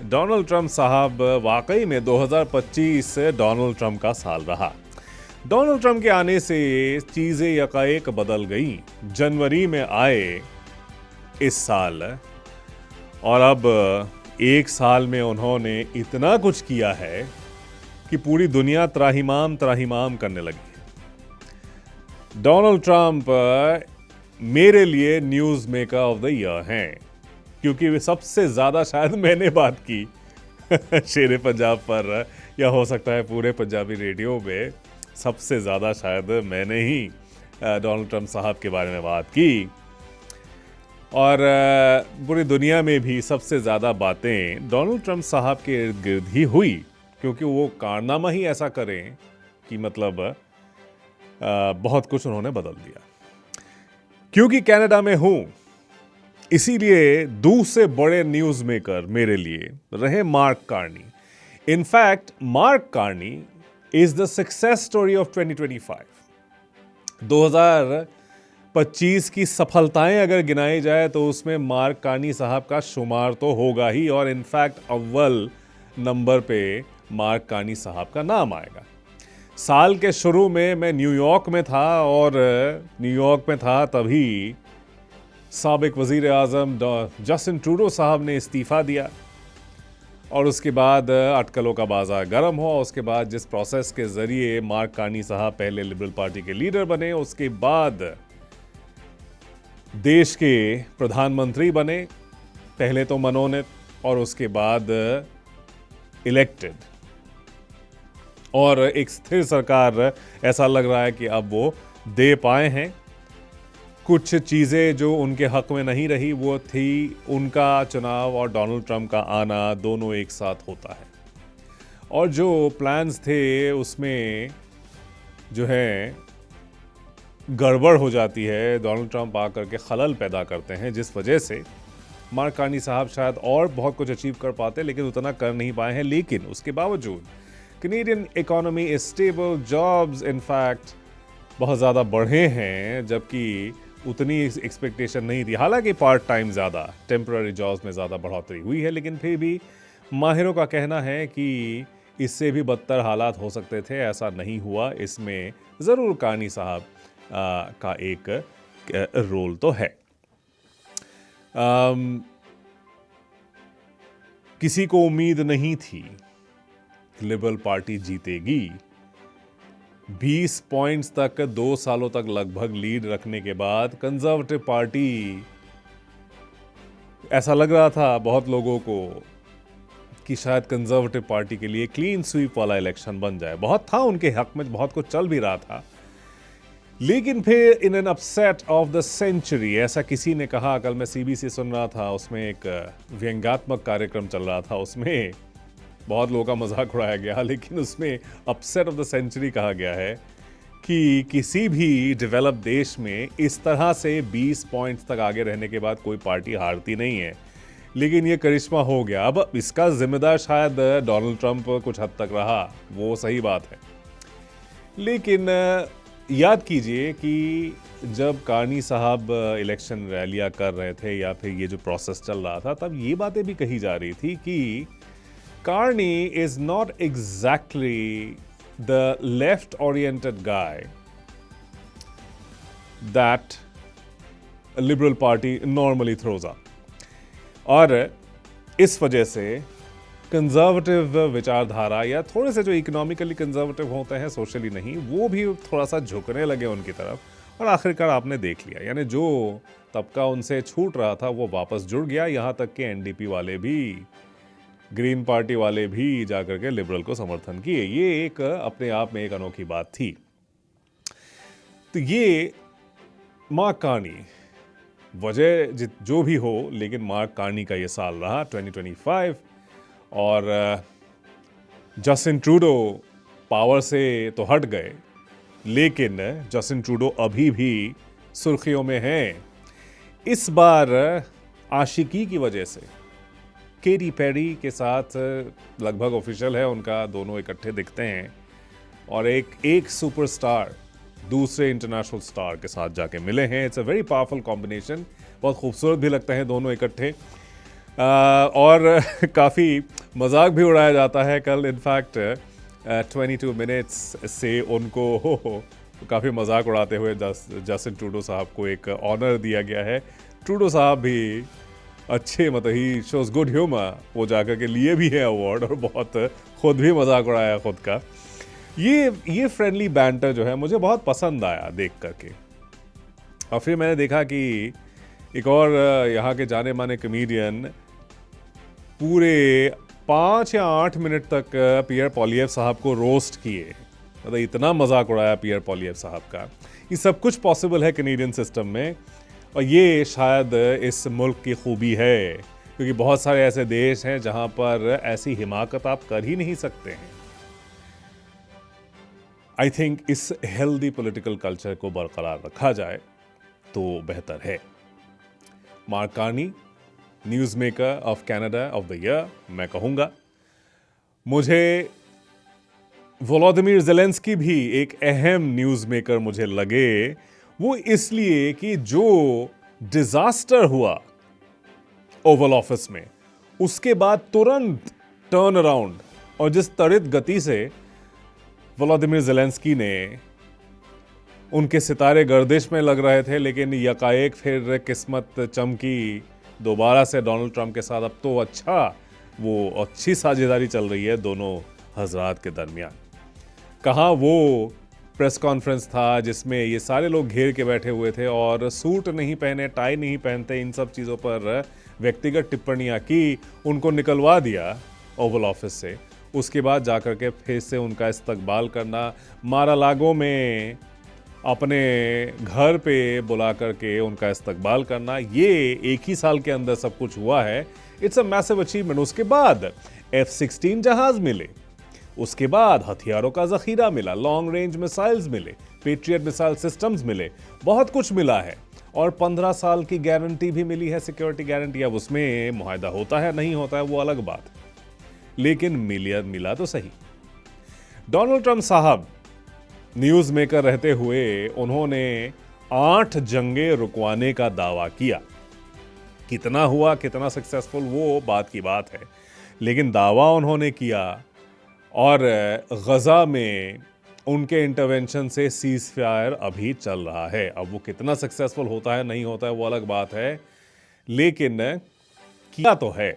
Donald Trump साहब वाकई में 2025 डोनाल्ड ट्रंप का साल रहा। डोनाल्ड ट्रंप के आने से चीजें यकाएक बदल गई। जनवरी में आए इस साल और अब एक साल में उन्होंने इतना कुछ किया है कि पूरी दुनिया त्राहिमाम त्राहिमाम करने लगी है। डोनाल्ड ट्रंप मेरे लिए news maker of the year हैं, क्योंकि वे सबसे ज़्यादा शायद मैंने बात की शेरे पंजाब पर, या हो सकता है पूरे पंजाबी रेडियो में सबसे ज़्यादा शायद मैंने ही डोनाल्ड ट्रंप साहब के बारे में बात की। और पूरी दुनिया में भी सबसे ज़्यादा बातें डोनाल्ड ट्रंप साहब के इर्द गिर्द ही हुई, क्योंकि वो कारनामा ही ऐसा करें कि मतलब बहुत कुछ उन्होंने बदल दिया। क्योंकि कनाडा में हूँ, इसीलिए दूसरे बड़े न्यूज़ मेकर मेरे लिए रहे mark Carney. In fact mark Carney is the success story of 2025। 2025 की सफलताएं अगर गिनाई जाए तो उसमें मार्क कार्नी साहब का शुमार तो होगा ही, और इनफैक्ट अव्वल नंबर पे मार्क कार्नी साहब का नाम आएगा। साल के शुरू में मैं न्यूयॉर्क में था, और न्यूयॉर्क में था तभी साबिक वज़ीर आज़म जस्टिन ट्रूडो साहब ने इस्तीफ़ा दिया, और उसके बाद अटकलों का बाजार गर्म हुआ। उसके बाद जिस प्रोसेस के ज़रिए मार्क कार्नी साहब पहले लिबरल पार्टी के लीडर बने, उसके बाद देश के प्रधानमंत्री बने, पहले तो मनोनीत और उसके बाद इलेक्टेड, और एक स्थिर सरकार ऐसा लग रहा है कि अब वो दे पाए हैं। कुछ चीज़ें जो उनके हक में नहीं रही वो थी उनका चुनाव और डोनाल्ड ट्रंप का आना, दोनों एक साथ होता है। और जो प्लान्स थे उसमें जो है गड़बड़ हो जाती है, डोनाल्ड ट्रंप आकर के खलल पैदा करते हैं, जिस वजह से मार्क कार्नी साहब शायद और बहुत कुछ अचीव कर पाते, लेकिन उतना कर नहीं पाए हैं। लेकिन उसके बावजूद Canadian economy is stable, jobs in fact बहुत ज़्यादा बढ़े हैं, जबकि उतनी एक्सपेक्टेशन नहीं थी। हालांकि पार्ट टाइम ज़्यादा, टेम्पररी जॉब्स में ज़्यादा बढ़ोतरी हुई है, लेकिन फिर भी माहिरों का कहना है कि इससे भी बदतर हालात हो सकते थे। ऐसा नहीं हुआ। इसमें ज़रूर कार्नी साहब का एक रोल तो है। किसी को उम्मीद नहीं थी लिबरल पार्टी जीतेगी। 20 पॉइंट्स तक 2 सालों तक लगभग लीड रखने के बाद कंजर्वेटिव पार्टी, ऐसा लग रहा था बहुत लोगों को कि शायद कंजर्वेटिव पार्टी के लिए क्लीन स्वीप वाला इलेक्शन बन जाए। बहुत था उनके हक में, बहुत कुछ चल भी रहा था। लेकिन फिर in an upset of the century, ऐसा किसी ने कहा। कल मैं सीबीसी सुन रहा था, उसमें एक व्यंग्यात्मक कार्यक्रम चल रहा था, उसमें बहुत लोगों का मजाक उड़ाया गया, लेकिन उसमें अपसेट ऑफ द सेंचुरी कहा गया है कि किसी भी डेवलप देश में इस तरह से 20 पॉइंट्स तक आगे रहने के बाद कोई पार्टी हारती नहीं है। लेकिन ये करिश्मा हो गया। अब इसका जिम्मेदार शायद डोनाल्ड ट्रंप कुछ हद तक रहा, वो सही बात है। लेकिन याद कीजिए कि जब कार्नी साहब इलेक्शन रैलियां कर रहे थे, या फिर ये जो प्रोसेस चल रहा था, तब ये बातें भी कही जा रही थी कि Carney is not exactly the left-oriented guy that a liberal party normally throws up. और इस वजह से कंजर्वेटिव विचारधारा, या थोड़े से जो इकोनॉमिकली कंजर्वेटिव होते हैं, सोशली नहीं, वो भी थोड़ा सा झुकने लगे उनकी तरफ। और आखिरकार आपने देख लिया, यानी जो तबका उनसे छूट रहा था वो वापस जुड़ गया। यहाँ तक कि एनडीपी वाले भी, ग्रीन पार्टी वाले भी जाकर के लिबरल को समर्थन किए। ये एक अपने आप में एक अनोखी बात थी। तो ये मार्क कार्नी, वजह जो भी हो, लेकिन मार्क कार्नी का ये साल रहा 2025। और जस्टिन ट्रूडो पावर से तो हट गए, लेकिन जस्टिन ट्रूडो अभी भी सुर्खियों में हैं। इस बार आशिकी की वजह से केटी पेरी के साथ लगभग ऑफिशियल है उनका, दोनों इकट्ठे दिखते हैं, और एक सुपरस्टार दूसरे इंटरनेशनल स्टार के साथ जाके मिले हैं। It's a very powerful combination, बहुत खूबसूरत भी लगते हैं दोनों इकट्ठे। और काफ़ी मजाक भी उड़ाया जाता है। कल इनफैक्ट 22 मिनट्स से उनको काफ़ी मजाक उड़ाते हुए जस्टिन ट्रूडो साहब को एक ऑनर दिया गया है। ट्रूडो साहब भी अच्छे, मतलब ही शोज गुड ह्यूमर, वो जाकर के लिए भी है अवार्ड और बहुत खुद भी मजाक उड़ाया खुद का। ये फ्रेंडली बैंटर जो है मुझे बहुत पसंद आया देख करके। और फिर मैंने देखा कि एक और यहाँ के जाने माने कमेडियन पूरे 5 या 8 मिनट तक पियर पॉलिएव साहब को रोस्ट किए। मतलब इतना मजाक उड़ाया पियर पॉलिएव साहब का। ये सब कुछ पॉसिबल है कैनेडियन सिस्टम में, और ये शायद इस मुल्क की खूबी है, क्योंकि बहुत सारे ऐसे देश हैं जहां पर ऐसी हिमाकत आप कर ही नहीं सकते हैं। आई थिंक इस हेल्दी पॉलिटिकल कल्चर को बरकरार रखा जाए तो बेहतर है। Mark Carney, news maker of Canada of the year, मैं कहूँगा। मुझे वोलोदिमीर ज़ेलेंस्की भी एक अहम न्यूज़ मेकर मुझे लगे, वो इसलिए कि जो डिजास्टर हुआ ओवल ऑफिस में, उसके बाद तुरंत टर्न अराउंड, और जिस त्वरित गति से वोलोदिमीर ज़ेलेंस्की ने, उनके सितारे गर्दिश में लग रहे थे, लेकिन यकाएक फिर किस्मत चमकी दोबारा से डोनाल्ड ट्रंप के साथ। अब तो वो अच्छी साझेदारी चल रही है दोनों हजरात के दरमियान। कहाँ वो प्रेस कॉन्फ्रेंस था जिसमें ये सारे लोग घेर के बैठे हुए थे और सूट नहीं पहने, टाई नहीं पहनते, इन सब चीज़ों पर व्यक्तिगत टिप्पणियाँ की, उनको निकलवा दिया ओवल ऑफिस से। उसके बाद जाकर के फिर से उनका इस्तकबाल करना, मारालागो में अपने घर पे बुला करके उनका इस्तकबाल करना, ये एक ही साल के अंदर सब कुछ हुआ है। It's a massive achievement. उसके बाद F-16 जहाज मिले, उसके बाद हथियारों का जखीरा मिला, लॉन्ग रेंज मिसाइल्स मिले, पेट्रियट मिसाइल सिस्टम्स मिले, बहुत कुछ मिला है। और 15 साल की गारंटी भी मिली है, सिक्योरिटी गारंटी। अब उसमें मुआहदा होता है नहीं होता है वो अलग बात है, लेकिन मिला तो सही। डोनाल्ड ट्रंप साहब न्यूज़ मेकर रहते हुए उन्होंने 8 जंगें रुकवाने का दावा किया। कितना हुआ, कितना सक्सेसफुल, वो बात की बात है, लेकिन दावा उन्होंने किया। और गजा में उनके इंटरवेंशन से सीज फायर अभी चल रहा है। अब वो कितना सक्सेसफुल होता है नहीं होता है वो अलग बात है, लेकिन किया तो है।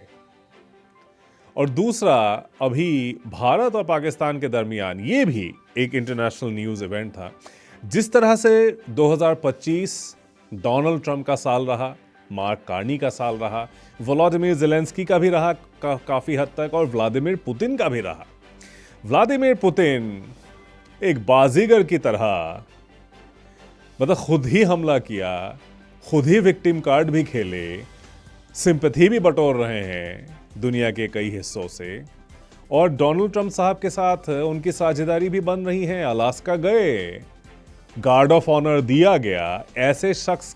और दूसरा, अभी भारत और पाकिस्तान के दरमियान ये भी एक इंटरनेशनल न्यूज़ इवेंट था। जिस तरह से 2025 डोनाल्ड ट्रंप का साल रहा, मार्क कार्नी का साल रहा, वोलोदिमीर ज़ेलेंस्की का भी रहा काफ़ी हद तक, और व्लादिमीर पुतिन का भी रहा। व्लादिमीर पुतिन एक बाजीगर की तरह, मतलब खुद ही हमला किया, खुद ही विक्टिम कार्ड भी खेले, सिंपैथी भी बटोर रहे हैं दुनिया के कई हिस्सों से। और डोनाल्ड ट्रंप साहब के साथ उनकी साझेदारी भी बन रही है। अलास्का गए, गार्ड ऑफ ऑनर दिया गया, ऐसे शख्स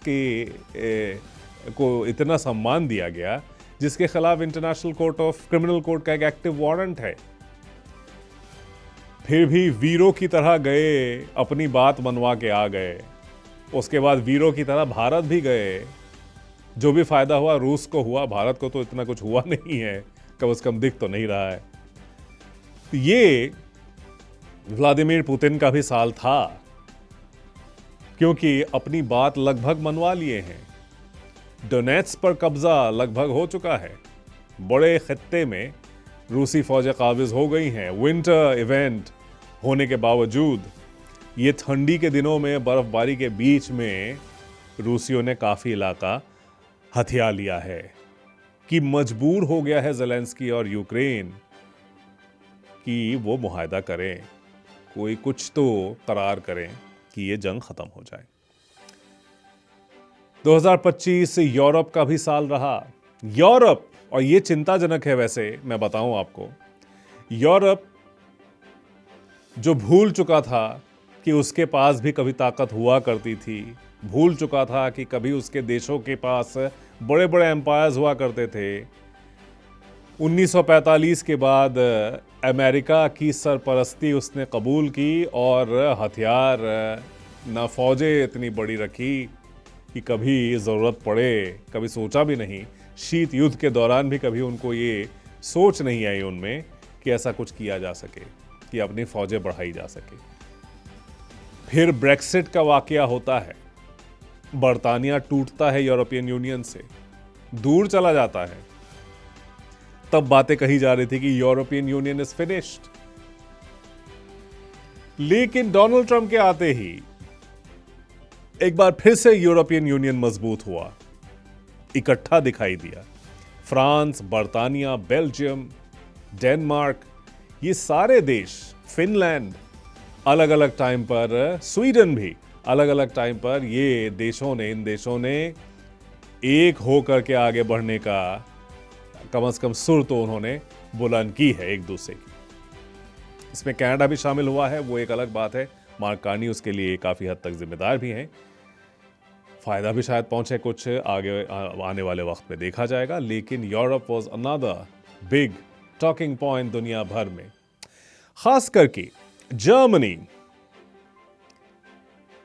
को इतना सम्मान दिया गया जिसके खिलाफ international court of criminal court का एक एक्टिव वारंट है। फिर भी वीरों की तरह गए, अपनी बात मनवा के आ गए। उसके बाद वीरों की तरह भारत भी गए। जो भी फायदा हुआ रूस को हुआ, भारत को तो इतना कुछ हुआ नहीं है, कम से कम दिख तो नहीं रहा है। ये व्लादिमीर पुतिन का भी साल था, क्योंकि अपनी बात लगभग मनवा लिए हैं। डोनेट्स पर कब्जा लगभग हो चुका है, बड़े खित्ते में रूसी फौजें काबिज हो गई हैं। विंटर इवेंट होने के बावजूद ये ठंडी के दिनों में बर्फबारी के बीच में रूसियों ने काफ़ी इलाका हथिया लिया है, कि मजबूर हो गया है ज़ेलेंस्की और यूक्रेन कि वो मुआहदा करें, कोई कुछ तो करार करें कि ये जंग ख़त्म हो जाए। 2025 यूरोप का भी साल रहा। यूरोप, और ये चिंताजनक है वैसे, मैं बताऊं आपको, यूरोप जो भूल चुका था कि उसके पास भी कभी ताकत हुआ करती थी, भूल चुका था कि कभी उसके देशों के पास बड़े बड़े एम्पायर्स हुआ करते थे। 1945 के बाद अमेरिका की सरपरस्ती उसने कबूल की, और हथियार न फौजें इतनी बड़ी रखी कि कभी ज़रूरत पड़े, कभी सोचा भी नहीं। शीत युद्ध के दौरान भी कभी उनको ये सोच नहीं आई उनमें कि ऐसा कुछ किया जा सके, कि अपनी फौजें बढ़ाई जा सके। फिर ब्रेक्सिट का वाकया होता है, बरतानिया टूटता है यूरोपियन यूनियन से, दूर चला जाता है। तब बातें कही जा रही थी कि यूरोपियन यूनियन इज फिनिश्ड। लेकिन डोनाल्ड ट्रंप के आते ही एक बार फिर से यूरोपियन यूनियन मजबूत हुआ, इकट्ठा दिखाई दिया। फ्रांस, बरतानिया, बेल्जियम, डेनमार्क, ये सारे देश, फिनलैंड, अलग अलग टाइम पर, स्वीडन भी अलग अलग टाइम पर, ये इन देशों ने एक होकर के आगे बढ़ने का कम से कम सुर तो उन्होंने बुलंद की है एक दूसरे की। इसमें कनाडा भी शामिल हुआ है, वो एक अलग बात है। मार्क कार्नी उसके लिए काफी हद तक जिम्मेदार भी हैं। फायदा भी शायद पहुंचे कुछ, आगे आने वाले वक्त में देखा जाएगा। लेकिन Europe was another big talking point दुनिया भर में, खास करके जर्मनी,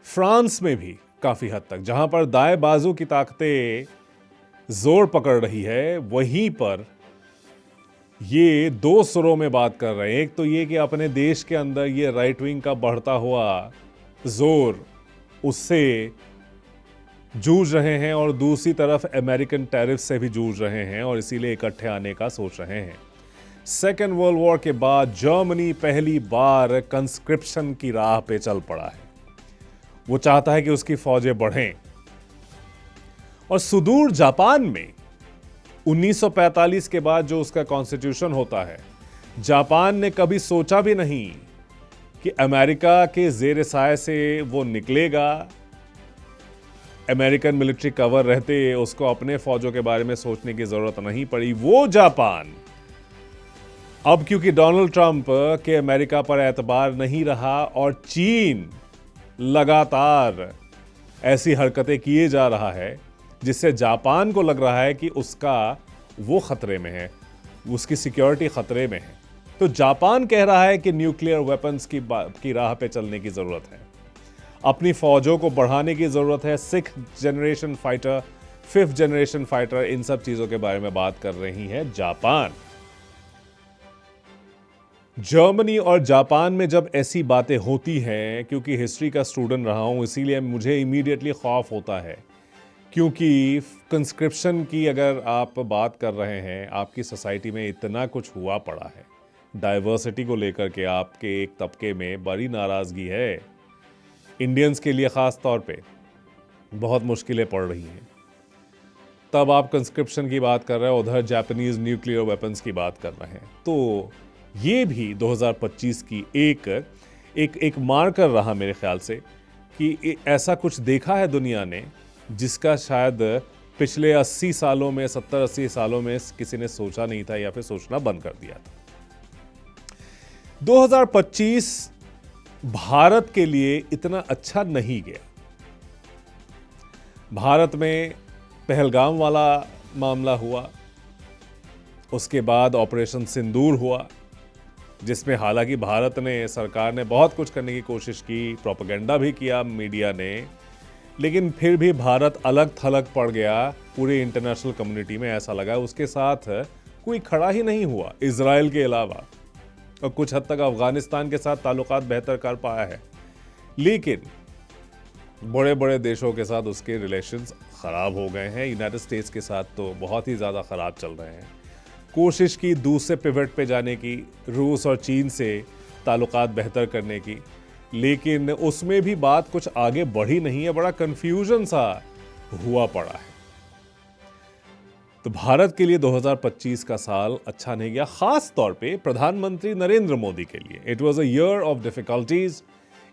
फ्रांस में भी काफी हद तक, जहां पर दाएं बाजू की ताकतें जोर पकड़ रही है, वहीं पर ये दो सुरों में बात कर रहे हैं। एक तो ये कि अपने देश के अंदर ये राइट विंग का बढ़ता हुआ जोर, उससे जूझ रहे हैं, और दूसरी तरफ अमेरिकन टैरिफ से भी जूझ रहे हैं, और इसीलिए इकट्ठे आने का सोच रहे हैं। सेकेंड वर्ल्ड वॉर के बाद जर्मनी पहली बार कंस्क्रिप्शन की राह पे चल पड़ा है। वो चाहता है कि उसकी फौजें बढ़ें। और सुदूर जापान में 1945 के बाद जो उसका कॉन्स्टिट्यूशन होता है, जापान ने कभी सोचा भी नहीं कि अमेरिका के जेर साए से वो निकलेगा। अमेरिकन मिलिट्री कवर रहते उसको अपने फौजों के बारे में सोचने की जरूरत नहीं पड़ी। वो जापान अब क्योंकि डोनाल्ड ट्रंप के अमेरिका पर एतबार नहीं रहा और चीन लगातार ऐसी हरकतें किए जा रहा है, जिससे जापान को लग रहा है कि उसका वो खतरे में है, उसकी सिक्योरिटी खतरे में है। तो जापान कह रहा है कि न्यूक्लियर वेपन्स की राह पे चलने की जरूरत है, अपनी फौजों को बढ़ाने की जरूरत है। 6th generation fighter, 5th generation fighter, इन सब चीजों के बारे में बात कर रही है जापान। जर्मनी और जापान में जब ऐसी बातें होती हैं, क्योंकि हिस्ट्री का स्टूडेंट रहा हूं, इसीलिए मुझे इमीडिएटली खौफ होता है। क्योंकि कंस्क्रिप्शन की अगर आप बात कर रहे हैं, आपकी सोसाइटी में इतना कुछ हुआ पड़ा है, डाइवर्सिटी को लेकर के आपके एक तबके में बड़ी नाराज़गी है। इंडियंस के लिए ख़ास तौर पे बहुत मुश्किलें पड़ रही हैं। तब आप कंस्क्रिप्शन की बात कर रहे हैं, उधर जापानीज़ न्यूक्लियर वेपन्स की बात कर रहे हैं। तो ये भी 2025 की एक मार्कर रहा मेरे ख्याल से, कि ऐसा कुछ देखा है दुनिया ने जिसका शायद पिछले 80 सालों में, 70-80 सालों में किसी ने सोचा नहीं था, या फिर सोचना बंद कर दिया था। 2025 भारत के लिए इतना अच्छा नहीं गया। भारत में पहलगाम वाला मामला हुआ, उसके बाद ऑपरेशन सिंदूर हुआ, जिसमें हालांकि भारत ने, सरकार ने बहुत कुछ करने की कोशिश की, प्रोपेगेंडा भी किया मीडिया ने, लेकिन फिर भी भारत अलग थलग पड़ गया पूरी इंटरनेशनल कम्युनिटी में। ऐसा लगा उसके साथ कोई खड़ा ही नहीं हुआ इजराइल के अलावा, और कुछ हद तक अफगानिस्तान के साथ ताल्लुकात बेहतर कर पाया है, लेकिन बड़े बड़े देशों के साथ उसके रिलेशंस ख़राब हो गए हैं। यूनाइटेड स्टेट्स के साथ तो बहुत ही ज़्यादा ख़राब चल रहे हैं। कोशिश की दूसरे पिवट पे जाने की, रूस और चीन से ताल्लुकात बेहतर करने की, लेकिन उसमें भी बात कुछ आगे बढ़ी नहीं है। बड़ा कंफ्यूजन सा हुआ पड़ा है। तो भारत के लिए 2025 का साल अच्छा नहीं गया, खास तौर पे प्रधानमंत्री नरेंद्र मोदी के लिए। It was a year of difficulties.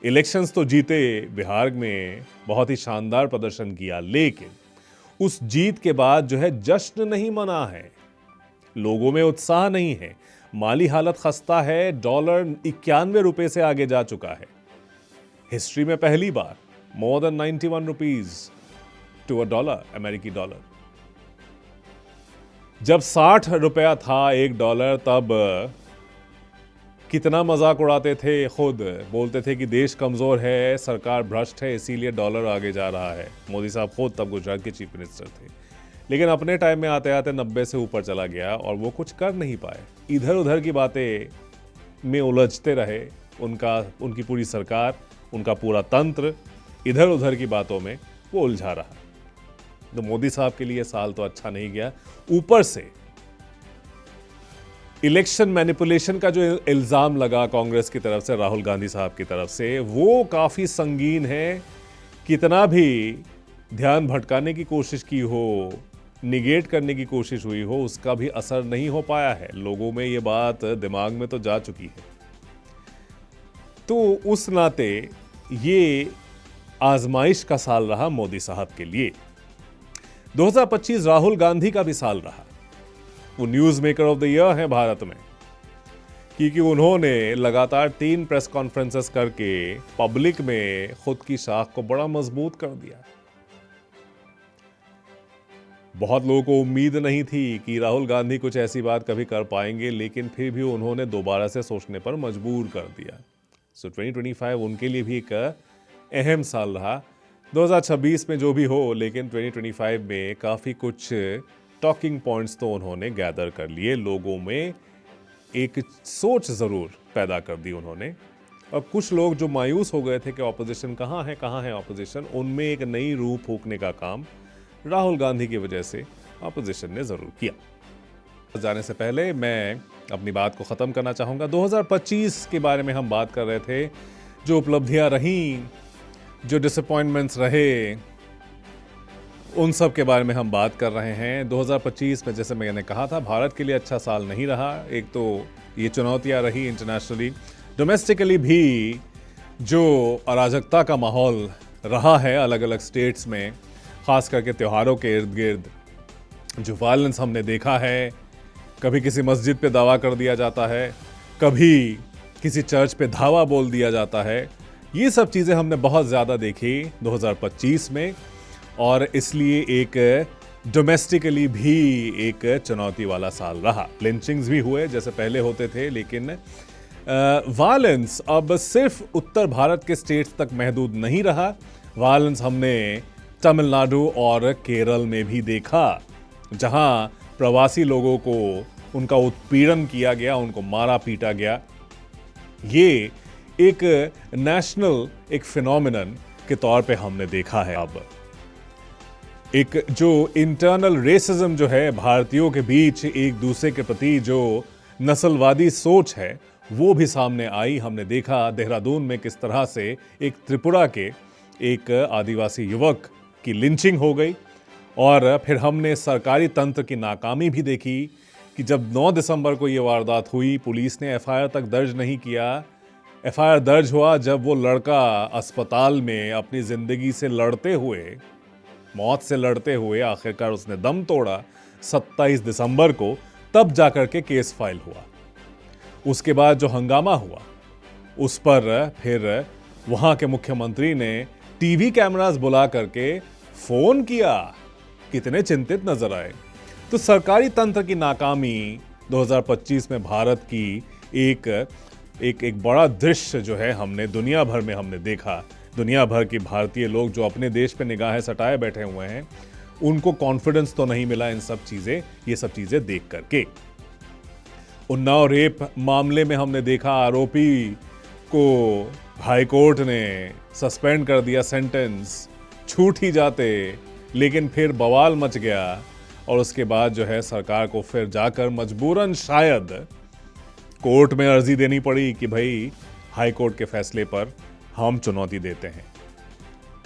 Elections तो जीते, बिहार में बहुत ही शानदार प्रदर्शन किया, लेकिन उस जीत के बाद जो है जश्न नहीं मना है, लोगों में उत्साह नहीं है, माली हालत खस्ता है। डॉलर 91 रुपए से आगे जा चुका है। हिस्ट्री में पहली बार more than 91 rupees to a dollar, अमेरिकी डॉलर। जब 60 रुपया था $1, तब कितना मजाक उड़ाते थे, खुद बोलते थे कि देश कमजोर है, सरकार भ्रष्ट है, इसीलिए डॉलर आगे जा रहा है। मोदी साहब खुद तब गुजरात के चीफ मिनिस्टर थे। लेकिन अपने टाइम में आते आते 90 से ऊपर चला गया और वो कुछ कर नहीं पाए। इधर उधर की बातें में उलझते रहे। उनकी पूरी सरकार, उनका पूरा तंत्र इधर उधर की बातों में वो उलझा रहा। तो मोदी साहब के लिए साल तो अच्छा नहीं गया। ऊपर से इलेक्शन मैनिपुलेशन का जो इल्जाम लगा कांग्रेस की तरफ से, राहुल गांधी साहब की तरफ से, वो काफी संगीन है। कितना भी ध्यान भटकाने की कोशिश की हो, निगेट करने की कोशिश हुई हो, उसका भी असर नहीं हो पाया है। लोगों में ये बात दिमाग में तो जा चुकी है। तो उस नाते ये आजमाइश का साल रहा मोदी साहब के लिए। 2025 राहुल गांधी का भी साल रहा। वो news maker of the year हैं भारत में, क्योंकि उन्होंने लगातार 3 प्रेस कॉन्फ्रेंसेस करके पब्लिक में खुद की साख को बड़ा मजबूत कर दिया। बहुत लोगों को उम्मीद नहीं थी कि राहुल गांधी कुछ ऐसी बात कभी कर पाएंगे, लेकिन फिर भी उन्होंने दोबारा से सोचने पर मजबूर कर दिया। सो 2025 उनके लिए भी एक अहम साल रहा। 2026 में जो भी हो, लेकिन 2025 में काफ़ी कुछ टॉकिंग पॉइंट्स तो उन्होंने गैदर कर लिए। लोगों में एक सोच ज़रूर पैदा कर दी उन्होंने। और कुछ लोग जो मायूस हो गए थे कि ऑपोजिशन कहाँ है ऑपोजिशन, उनमें एक नई रूह फूंकने का काम राहुल गांधी की वजह से ऑपोजिशन ने ज़रूर किया। जाने से पहले मैं अपनी बात को ख़त्म करना चाहूँगा। 2025 के बारे में हम बात कर रहे थे। जो उपलब्धियाँ रहीं, जो डिसअपॉइंटमेंट्स रहे, उन सब के बारे में हम बात कर रहे हैं। 2025 में जैसे मैंने कहा था, भारत के लिए अच्छा साल नहीं रहा। एक तो ये चुनौतियाँ रही इंटरनेशनली, डोमेस्टिकली भी जो अराजकता का माहौल रहा है अलग अलग स्टेट्स में, ख़ास करके त्योहारों के इर्द गिर्द जो वायलेंस हमने देखा है। कभी किसी मस्जिद पे दावा कर दिया जाता है, कभी किसी चर्च पे धावा बोल दिया जाता है। ये सब चीज़ें हमने बहुत ज़्यादा देखी 2025 में, और इसलिए एक डोमेस्टिकली भी एक चुनौती वाला साल रहा। लिंचिंग्स भी हुए जैसे पहले होते थे, लेकिन वायलेंस अब सिर्फ उत्तर भारत के स्टेट्स तक महदूद नहीं रहा। वायलेंस हमने तमिलनाडु और केरल में भी देखा, जहां प्रवासी लोगों को उनका उत्पीड़न किया गया, उनको मारा पीटा गया। ये एक नेशनल एक फिनोमिनन के तौर पे हमने देखा है। अब एक जो इंटरनल रेसिज्म जो है भारतीयों के बीच, एक दूसरे के प्रति जो नस्लवादी सोच है, वो भी सामने आई। हमने देखा देहरादून में किस तरह से एक त्रिपुरा के एक आदिवासी युवक की लिंचिंग हो गई। और फिर हमने सरकारी तंत्र की नाकामी भी देखी कि जब 9 दिसंबर को ये वारदात हुई, पुलिस ने एफआईआर तक दर्ज नहीं किया। एफआईआर दर्ज हुआ जब वो लड़का अस्पताल में अपनी ज़िंदगी से लड़ते हुए, मौत से लड़ते हुए आखिरकार उसने दम तोड़ा 27 दिसंबर को, तब जाकर के केस फाइल हुआ। उसके बाद जो हंगामा हुआ उस पर फिर वहाँ के मुख्यमंत्री ने टीवी कैमरास बुला करके फ़ोन किया। कितने चिंतित नजर आए। तो सरकारी तंत्र की नाकामी 2025 में भारत की एक बड़ा दृश्य जो है हमने दुनिया भर में हमने देखा। दुनिया भर के भारतीय लोग जो अपने देश पे निगाहें सटाए बैठे हुए हैं, उनको कॉन्फिडेंस तो नहीं मिला ये सब चीज़ें देख करके। उन्नाव रेप मामले में हमने देखा आरोपी को हाई कोर्ट ने सस्पेंड कर दिया, सेंटेंस छूट ही जाते, लेकिन फिर बवाल मच गया और उसके बाद जो है सरकार को फिर जाकर मजबूरन शायद कोर्ट में अर्जी देनी पड़ी कि भाई हाई कोर्ट के फैसले पर हम चुनौती देते हैं,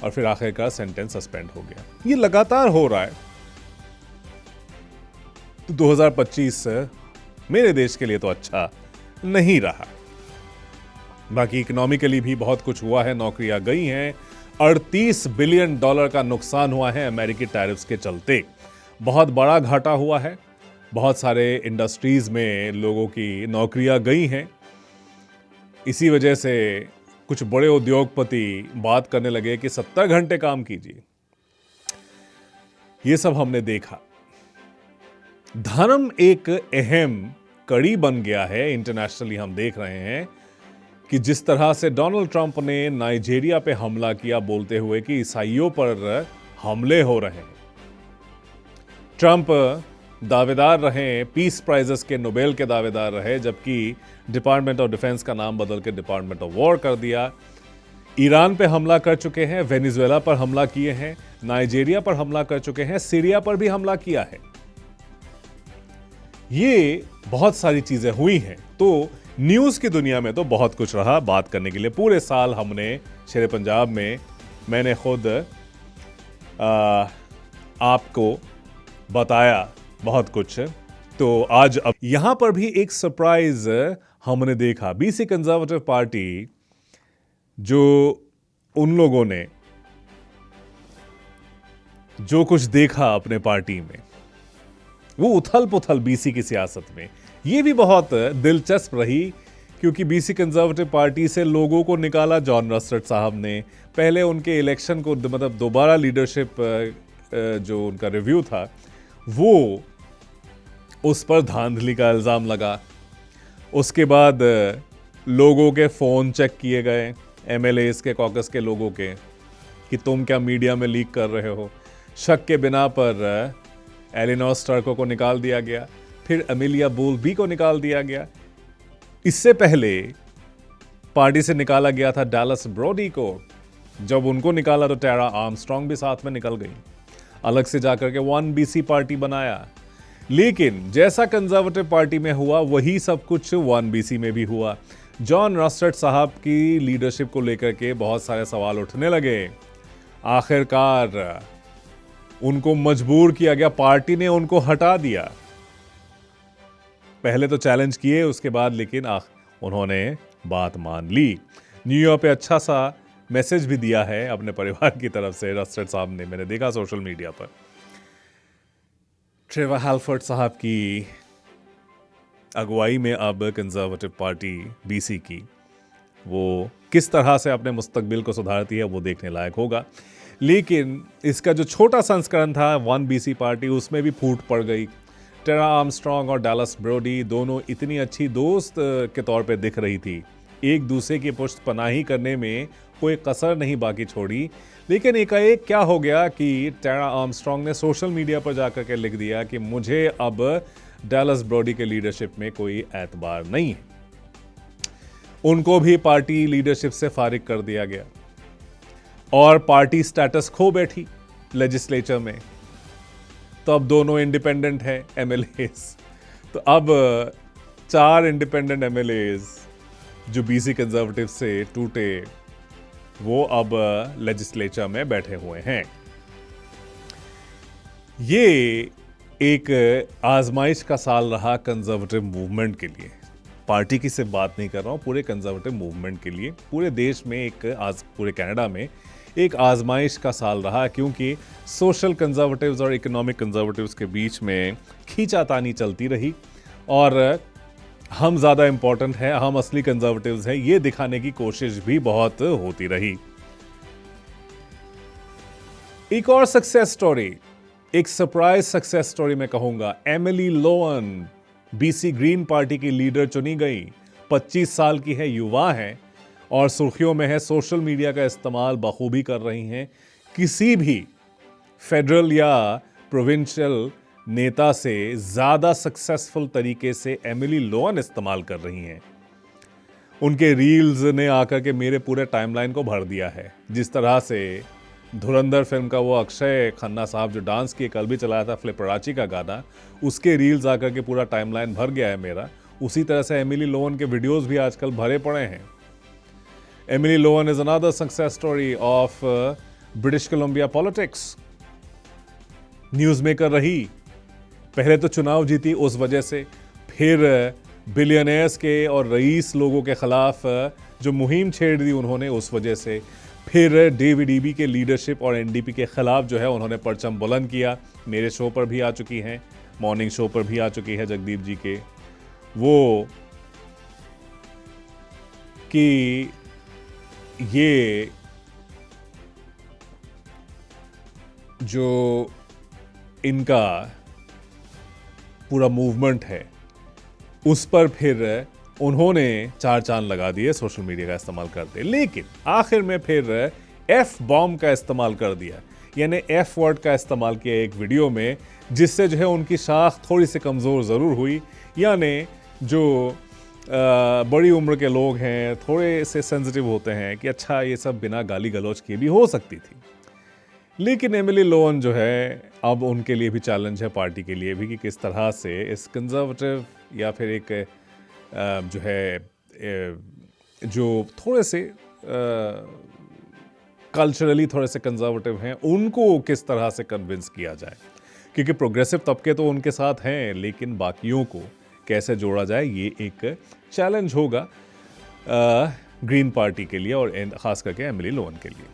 और फिर आखिरकार सेंटेंस सस्पेंड हो गया। ये लगातार हो रहा है। तो 2025 मेरे देश के लिए तो अच्छा नहीं रहा। बाकी इकोनॉमिकली भी बहुत कुछ हुआ है, नौकरियां गई हैं। $38 बिलियन का नुकसान हुआ है अमेरिकी टैरिफ्स के चलते। बहुत बड़ा घाटा हुआ है। बहुत सारे इंडस्ट्रीज में लोगों की नौकरियां गई हैं। इसी वजह से कुछ बड़े उद्योगपति बात करने लगे कि 70 घंटे काम कीजिए। ये सब हमने देखा। धर्म एक अहम कड़ी बन गया है। इंटरनेशनली हम देख रहे हैं कि जिस तरह से डोनाल्ड ट्रंप ने नाइजीरिया पे हमला किया बोलते हुए कि ईसाइयों पर हमले हो रहे हैं, ट्रंप दावेदार रहे, पीस प्राइजेस के नोबेल के दावेदार रहे, जबकि डिपार्टमेंट ऑफ डिफेंस का नाम बदल के डिपार्टमेंट ऑफ वॉर कर दिया। ईरान पे हमला कर चुके हैं, वेनेजुएला पर हमला किए हैं, नाइजीरिया पर हमला कर चुके हैं, सीरिया पर भी हमला किया है। ये बहुत सारी चीजें हुई हैं। तो न्यूज की दुनिया में तो बहुत कुछ रहा बात करने के लिए। पूरे साल हमने शेरे पंजाब में मैंने खुद आपको बताया बहुत कुछ। तो आज अब यहां पर भी एक सरप्राइज हमने देखा। बीसी कंजर्वेटिव पार्टी, जो उन लोगों ने जो कुछ देखा अपने पार्टी में, वो उथल पुथल बीसी की सियासत में, ये भी बहुत दिलचस्प रही। क्योंकि बीसी कंजर्वेटिव पार्टी से लोगों को निकाला जॉन रस्टर्ड साहब ने। पहले उनके इलेक्शन को, मतलब दोबारा लीडरशिप जो उनका रिव्यू था, वो उस पर धांधली का इल्ज़ाम लगा। उसके बाद लोगों के फ़ोन चेक किए गए, एमएलएस के, कॉकस के लोगों के, कि तुम क्या मीडिया में लीक कर रहे हो। शक के बिना पर एलिनोर स्टर्को को निकाल दिया गया, फिर अमेलिया बूलबी को निकाल दिया गया। इससे पहले पार्टी से निकाला गया था डैलस ब्रोडी को। जब उनको निकाला तो टेरा आर्मस्ट्रॉन्ग भी साथ में निकल गई। अलग से जाकर के 1BC पार्टी बनाया। लेकिन जैसा कंजर्वेटिव पार्टी में हुआ, वही सब कुछ 1BC में भी हुआ। जॉन रस्टर्ड साहब की लीडरशिप को लेकर के बहुत सारे सवाल उठने लगे। आखिरकार उनको मजबूर किया गया, पार्टी ने उनको हटा दिया। पहले तो चैलेंज किए, उसके बाद लेकिन उन्होंने बात मान ली। न्यूयॉर्क पे अच्छा सा मैसेज भी दिया है अपने परिवार की तरफ से रस्टर्ड साहब ने, मैंने देखा सोशल मीडिया पर। ट्रेवर हैलफर्ड साहब की अगुवाई में अब कंजर्वेटिव पार्टी बीसी की, वो किस तरह से अपने मुस्तकबिल को सुधारती है, वो देखने लायक होगा। लेकिन इसका जो छोटा संस्करण था 1BC पार्टी, उसमें भी फूट पड़ गई। टेरा आर्मस्ट्रॉन्ग और डैलस ब्रोडी दोनों इतनी अच्छी दोस्त के तौर पे दिख रही थी, एक दूसरे की पुष्टपनाही करने में कोई कसर नहीं बाकी छोड़ी। लेकिन एकाएक क्या हो गया कि टेरा आर्मस्ट्रॉन्ग ने सोशल मीडिया पर जाकर के लिख दिया कि मुझे अब डैलस ब्रोडी के लीडरशिप में कोई एतबार नहीं है। उनको भी पार्टी लीडरशिप से फारिग कर दिया गया और पार्टी स्टेटस खो बैठी लेजिस्लेचर में। तो अब दोनों इंडिपेंडेंट हैं एमएलएस। तो अब 4 इंडिपेंडेंट एमएलएस जो बीसी कंजर्वेटिव से टूटे, वो अब लेजिस्लेचर में बैठे हुए हैं। ये एक आजमाइश का साल रहा कंजर्वेटिव मूवमेंट के लिए। पार्टी की सिर्फ बात नहीं कर रहा हूं, पूरे कंजर्वेटिव मूवमेंट के लिए। पूरे देश में पूरे कनाडा में एक आजमाइश का साल रहा, क्योंकि सोशल कंजर्वेटिव्स और इकोनॉमिक कंजर्वेटिव्स के बीच में खींचातानी चलती रही और हम ज़्यादा इंपॉर्टेंट हैं, हम असली कंजर्वेटिव्स हैं, ये दिखाने की कोशिश भी बहुत होती रही। एक और सक्सेस स्टोरी, एक सरप्राइज सक्सेस स्टोरी मैं कहूंगा। Emily Lowen BC green party की लीडर चुनी गई। 25 साल की है, युवा है और सुर्खियों में है। सोशल मीडिया का इस्तेमाल बखूबी कर रही हैं। किसी भी फेडरल या प्रोविंशियल नेता से ज़्यादा सक्सेसफुल तरीके से एमिली लोवन इस्तेमाल कर रही हैं। उनके रील्स ने आकर के मेरे पूरे टाइमलाइन को भर दिया है। जिस तरह से धुरंधर फिल्म का वो अक्षय खन्ना साहब जो डांस किए, कल भी चलाया था फ्लिपराची का गाना, उसके रील्स आकर के पूरा टाइमलाइन भर गया है मेरा। उसी तरह से एमिली लोवन के वीडियोस भी आजकल भरे पड़े हैं। Emily Lowen is another success story of British Columbia politics. News maker रही, पहले तो चुनाव जीती उस वजह से, फिर बिलियनर्स के और रईस लोगों के खिलाफ जो मुहिम छेड़ दी उन्होंने उस वजह से, फिर डेविड ईबी के लीडरशिप और एनडीपी के खिलाफ जो है उन्होंने परचम बुलंद किया। मेरे शो पर भी आ चुकी हैं, मॉर्निंग शो पर भी आ चुकी है जगदीप जी के, वो कि ये जो इनका पूरा मूवमेंट है उस पर फिर उन्होंने 4 चांद लगा दिए सोशल मीडिया का इस्तेमाल करते। लेकिन आखिर में फिर एफ बॉम्ब का इस्तेमाल कर दिया। यानी एफ वर्ड का इस्तेमाल किया एक वीडियो में, जिससे जो है उनकी शाख थोड़ी सी कमज़ोर ज़रूर हुई। यानी जो बड़ी उम्र के लोग हैं थोड़े से सेंसिटिव होते हैं कि अच्छा ये सब बिना गाली गलौज किए भी हो सकती थी। लेकिन एमिली लोन जो है, अब उनके लिए भी चैलेंज है, पार्टी के लिए भी, कि किस तरह से इस कंजर्वेटिव या फिर एक जो है जो थोड़े से कल्चरली थोड़े से कंजर्वेटिव हैं, उनको किस तरह से कन्विंस किया जाए। क्योंकि प्रोग्रेसिव तबके तो उनके साथ हैं, लेकिन बाकियों को कैसे जोड़ा जाए, ये एक चैलेंज होगा ग्रीन पार्टी के लिए और ख़ास करके एमिली लोन के लिए।